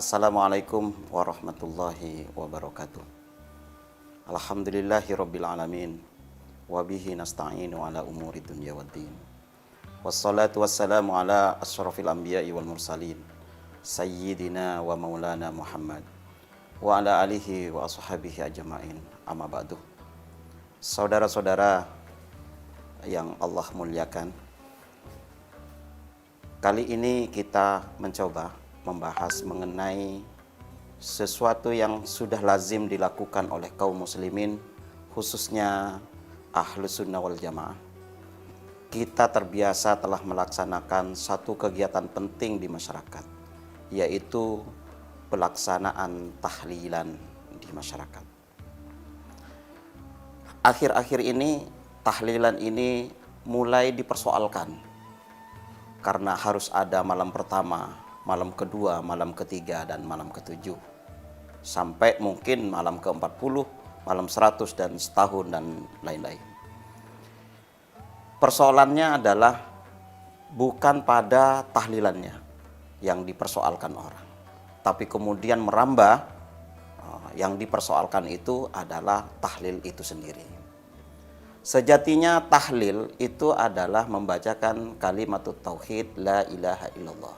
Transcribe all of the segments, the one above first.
Assalamualaikum warahmatullahi wabarakatuh. Alhamdulillahi rabbil alamin. Wabihi nasta'inu ala umuri dunya waddin. Wassalatu wassalamu ala asyrafil anbiya'i wal mursalin, Sayyidina wa maulana Muhammad wa ala alihi wa ashabihi ajma'in. Amma ba'du. Saudara-saudara yang Allah muliakan, kali ini kita mencoba membahas mengenai sesuatu yang sudah lazim dilakukan oleh kaum muslimin, khususnya Ahlus Sunnah wal Jamaah. Kita terbiasa telah melaksanakan satu kegiatan penting di masyarakat, yaitu pelaksanaan tahlilan di masyarakat. Akhir-akhir ini tahlilan ini mulai dipersoalkan karena harus ada malam pertama, malam kedua, malam ketiga, dan malam ketujuh. Sampai mungkin malam ke-40, malam 100, dan setahun, dan lain-lain. Persoalannya adalah bukan pada tahlilannya yang dipersoalkan orang, tapi kemudian merambah, yang dipersoalkan itu adalah tahlil itu sendiri. Sejatinya tahlil itu adalah membacakan kalimatut tauhid la ilaha illallah.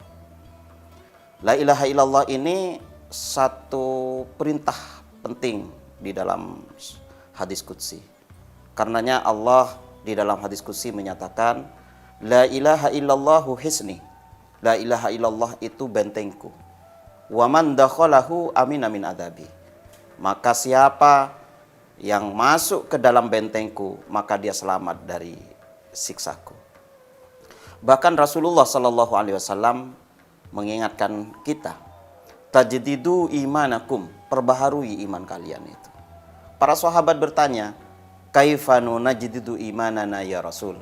La ilaha illallah ini satu perintah penting di dalam hadis qudsi. Karenanya Allah di dalam hadis qudsi menyatakan, la ilaha illallahu hisni. La ilaha illallah itu bentengku. Wa man dakhalahu amina min adabi. Maka siapa yang masuk ke dalam bentengku, maka dia selamat dari siksaku. Bahkan Rasulullah sallallahu alaihi wasallam mengingatkan kita, tajdidu imanakum, perbaharui iman kalian itu. Para sahabat bertanya, kaifanu najdidu imanana ya Rasul?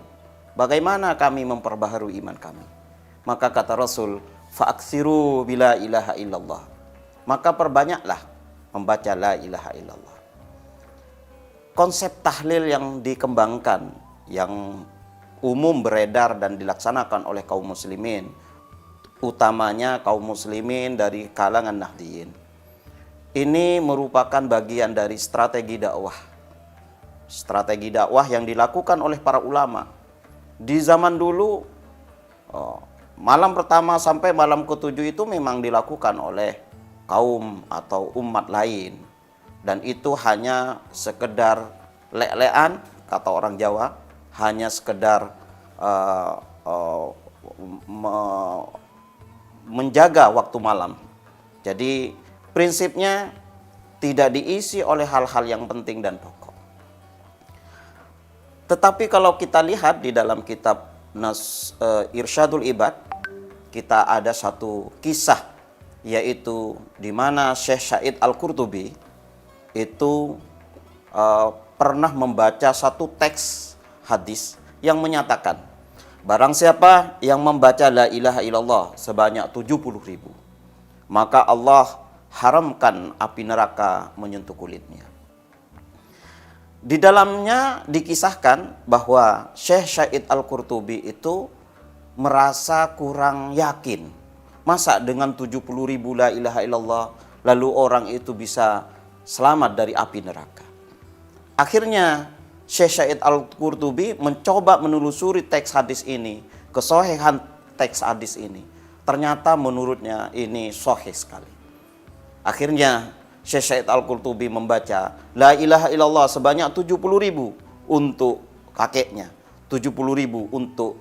Bagaimana kami memperbaharui iman kami? Maka kata Rasul, fa'aksiru bila ilaha illallah. Maka perbanyaklah membaca la ilaha illallah. Konsep tahlil yang dikembangkan, yang umum beredar dan dilaksanakan oleh kaum muslimin, utamanya kaum muslimin dari kalangan Nahdliyin, ini merupakan bagian dari strategi dakwah. Strategi dakwah yang dilakukan oleh para ulama. Di zaman dulu, malam pertama sampai malam ketujuh itu memang dilakukan oleh kaum atau umat lain. Dan itu hanya sekedar lek-lekan, kata orang Jawa, hanya sekedar menjaga waktu malam. Jadi prinsipnya tidak diisi oleh hal-hal yang penting dan pokok. Tetapi kalau kita lihat di dalam kitab Irsyadul Ibad, kita ada satu kisah, yaitu di mana Syekh Sa'id Al-Qurtubi itu pernah membaca satu teks hadis yang menyatakan, barang siapa yang membaca la ilaha illallah sebanyak 70.000, maka Allah haramkan api neraka menyentuh kulitnya. Di dalamnya dikisahkan bahwa Syekh Sa'id Al-Qurtubi itu merasa kurang yakin. Masa dengan 70.000 la ilaha illallah lalu orang itu bisa selamat dari api neraka? Akhirnya Syekh Sa'id Al-Qurtubi mencoba menelusuri teks hadis ini, kesohihan teks hadis ini. Ternyata menurutnya ini sahih sekali. Akhirnya Syekh Sa'id Al-Qurtubi membaca la ilaha illallah sebanyak 70.000 untuk kakeknya, 70.000 untuk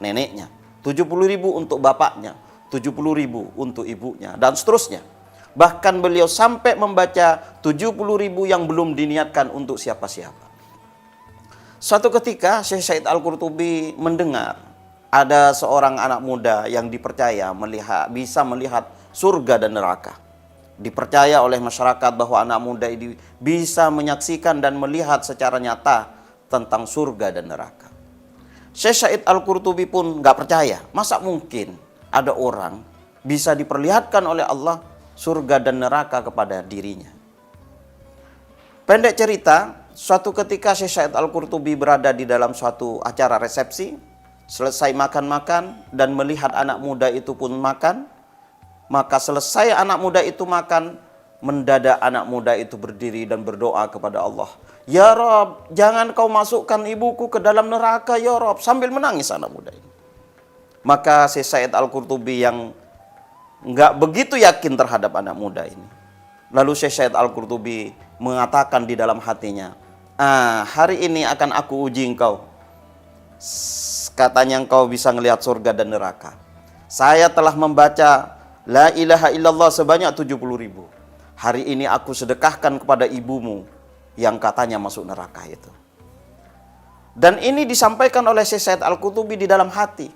neneknya, 70.000 untuk bapaknya, 70.000 untuk ibunya, dan seterusnya. Bahkan beliau sampai membaca 70.000 yang belum diniatkan untuk siapa-siapa. Suatu ketika Syekh Sa'id Al-Qurtubi mendengar ada seorang anak muda yang dipercaya bisa melihat surga dan neraka. Dipercaya oleh masyarakat bahwa anak muda ini bisa menyaksikan dan melihat secara nyata tentang surga dan neraka. Syekh Sa'id Al-Qurtubi pun nggak percaya. Masa mungkin ada orang bisa diperlihatkan oleh Allah surga dan neraka kepada dirinya? Pendek cerita, suatu ketika Syekh Sa'id Al-Qurtubi berada di dalam suatu acara resepsi, selesai makan-makan dan melihat anak muda itu pun makan, Maka selesai anak muda itu makan, mendadak anak muda itu berdiri dan berdoa kepada Allah. Ya Rob, jangan kau masukkan ibuku ke dalam neraka ya Rob. Sambil menangis anak muda ini. Maka Syekh Said Al-Qurtubi yang nggak begitu yakin terhadap anak muda ini. Lalu Syekh Said Al-Qurtubi mengatakan di dalam hatinya, hari ini akan aku uji engkau. Katanya engkau bisa ngelihat surga dan neraka. Saya telah membaca La ilaha illallah sebanyak 70.000. Hari ini aku sedekahkan kepada ibumu yang katanya masuk neraka itu. Dan ini disampaikan oleh Syekh Said Al-Qurtubi di dalam hati.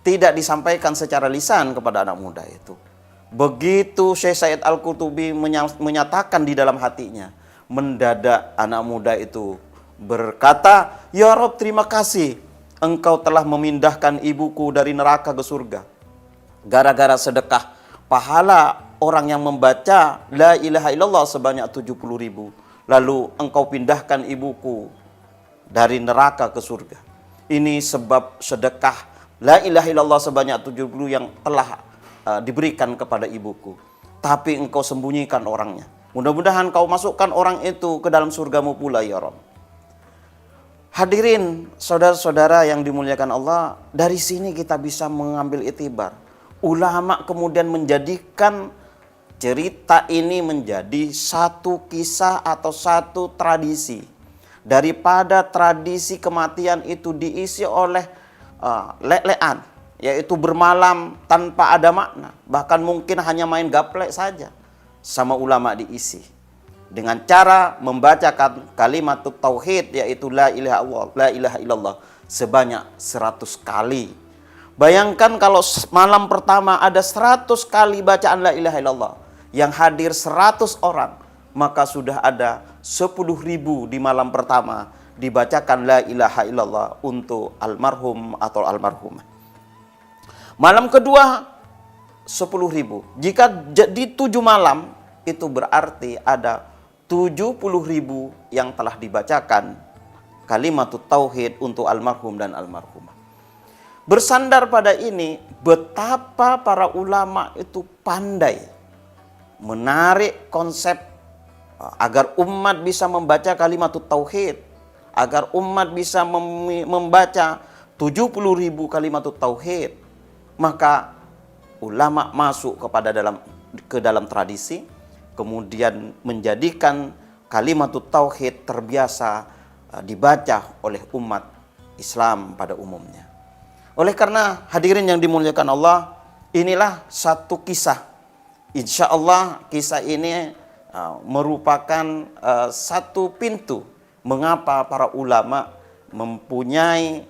Tidak disampaikan secara lisan kepada anak muda itu. Begitu Syekh Said Al-Qurtubi menyatakan di dalam hatinya, mendadak anak muda itu berkata, Ya Rob, terima kasih engkau telah memindahkan ibuku dari neraka ke surga. Gara-gara sedekah pahala orang yang membaca La ilaha illallah sebanyak 70.000. Lalu engkau pindahkan ibuku dari neraka ke surga. Ini sebab sedekah La ilaha illallah sebanyak 70 yang telah diberikan kepada ibuku. Tapi engkau sembunyikan orangnya. Mudah-mudahan kau masukkan orang itu ke dalam surgamu pula ya Rob. Hadirin, saudara-saudara yang dimuliakan Allah, dari sini kita bisa mengambil itibar. Ulama kemudian menjadikan cerita ini menjadi satu kisah atau satu tradisi. Daripada tradisi kematian itu diisi oleh lek-lekan, yaitu bermalam tanpa ada makna. Bahkan mungkin hanya main gaplek saja. Sama ulama diisi dengan cara membacakan kalimat tauhid, yaitu la ilaha illallah sebanyak 100 kali. Bayangkan kalau malam pertama ada 100 kali bacaan la ilaha illallah, yang hadir 100 orang, maka sudah ada 10.000 di malam pertama dibacakan la ilaha illallah untuk almarhum atau almarhumah. Malam kedua 10.000. Jika di 7 malam, itu berarti ada 70.000 yang telah dibacakan kalimat tauhid untuk almarhum dan almarhumah. Bersandar pada ini, betapa para ulama itu pandai menarik konsep agar umat bisa membaca kalimat tauhid, agar umat bisa membaca 70.000 kalimat tauhid. Maka ulama masuk ke dalam tradisi, kemudian menjadikan kalimat tauhid terbiasa dibaca oleh umat Islam pada umumnya. Oleh karena hadirin yang dimuliakan Allah, inilah satu kisah. Insya Allah kisah ini merupakan satu pintu mengapa para ulama mempunyai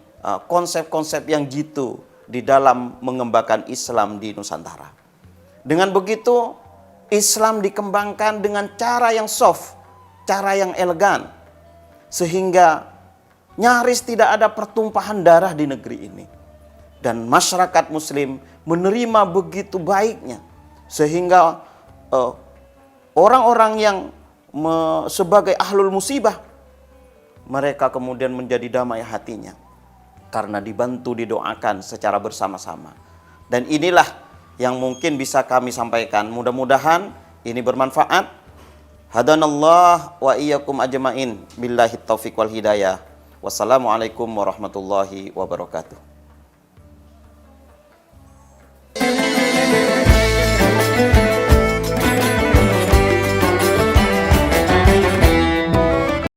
konsep-konsep yang jitu di dalam mengembangkan Islam di Nusantara. Dengan begitu, Islam dikembangkan dengan cara yang soft, cara yang elegan, sehingga nyaris tidak ada pertumpahan darah di negeri ini. Dan masyarakat muslim menerima begitu baiknya, sehingga orang-orang yang sebagai ahlul musibah, mereka kemudian menjadi damai hatinya karena dibantu, didoakan secara bersama-sama. Dan inilah yang mungkin bisa kami sampaikan. Mudah-mudahan ini bermanfaat. Hadanallah wa iyyakum ajmain. Billahi taufiq wal hidayah. Wassalamualaikum warahmatullahi wabarakatuh.